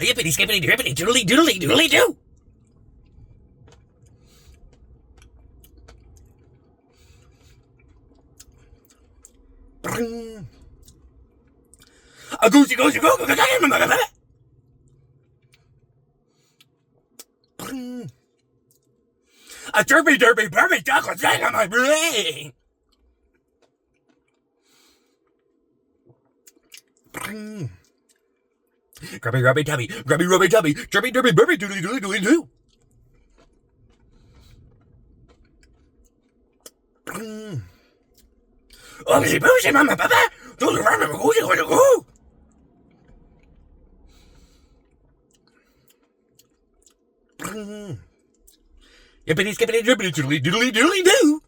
Yippity skippity drippity doodly doodly doodly doo. A goosey goosey go go go go. A derpy derpy burpy chocolate thing on my brain. Grubby rubby tubby, grubby rubby tubby, derpy derpy burpy doodly doodly doodly doo. Oopsie boopsie mama papa, doodly rubby goosey goosey go. Yippity skippity drippity doodly doodly doodly doo.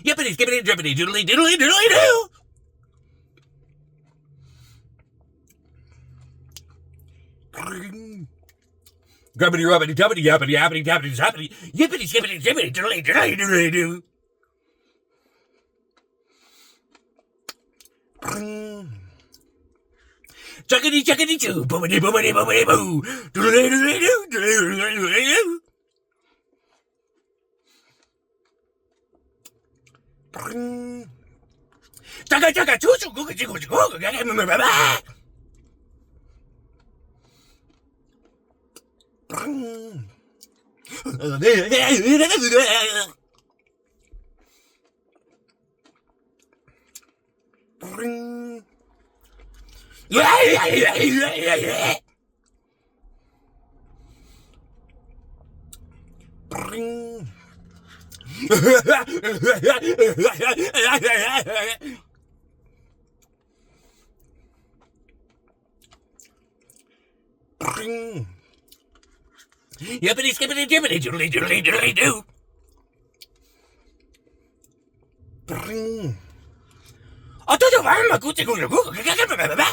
Yippity skippity drippity doodly doodly doodly doo. Grubbity rubbity tubbity yappity yappity tappity zappity yippity skippity jippity doodly doodly doodly doo. Chuckity chuckity choo, boomity boomity boomity boo, doodly doodly doo, doodly doodly doo. Chugga chugga choo choo googa choo choo googa gaga mama. Yippity skippity jippity doodly doodly doodly doo. Oh, do varma gooty googa googa gaga mama.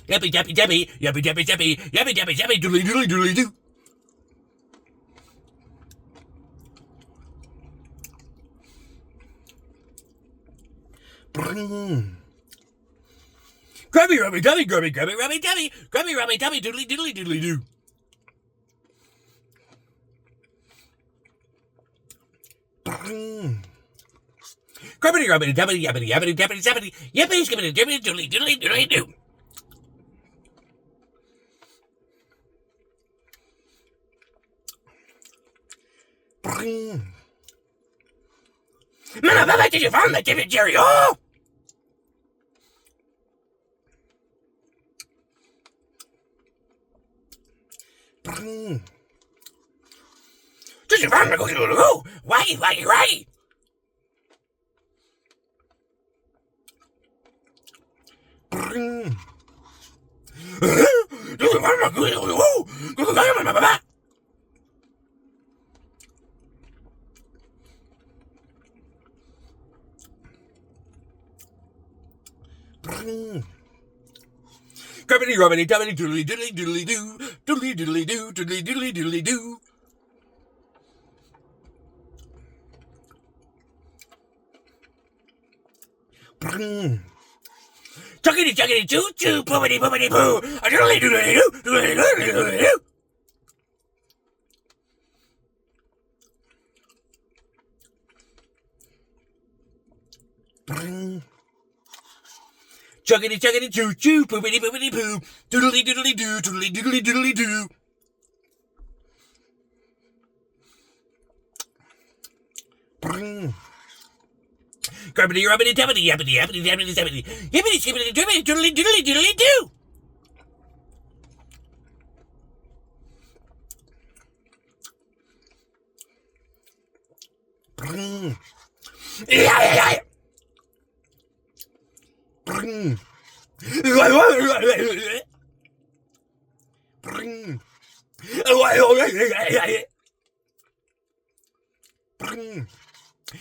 Yappy jappy jappy, yappy jappy jappy, yappy jappy jappy doodly doodly doodly doo. Grubby rubby dubby grubby grubby rubby dubby grubby rubby dubby doodly doodly doodly doo. Grubbity rubbity dubbity yappity yappity dappity zappity yippity skippity dippity doodly doodly doodly doo. Mama, Papa, did you find the David Jerry? Oh! Did you find the cookie doodle goo? Waggy, waggy, waggy. Did you find the cookie doodle goo? Cookie doodle goo, Papa. Grubbity rubbity dubbity doodly doodly doodly doo, doodly doodly doo, doodly doodly doodly doo. Chuckity chuckity choo choo, poopity poopity poo, a doodly doodly doo, doodly doodly doodly doo. Chuggity chuggity choo choo, poopity poopity poo, doodly doodly doo, doodly doodly doodly doo. Grubbity rubbity tubbity yappity yappity dappity zappity yippity skippity drippity doodly doodly doodly doo.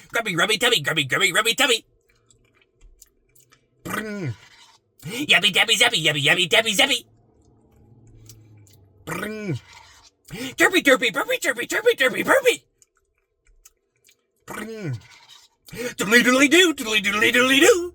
Grubby, rubby, tubby, grubby, grubby, rubby, tubby. Yabby, dabby, zappy, yabby, yabby, dabby, zappy. Derpy, derpy, burpy, derpy, derpy, derpy, burpy. Doodly, doodly, doo, doodly, doodly, doodly, doo.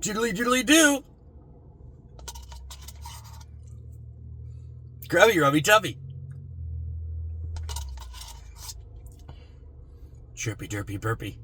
Jiddly jiddly do. Grubby rubby tubby. Chirpy derpy burpy.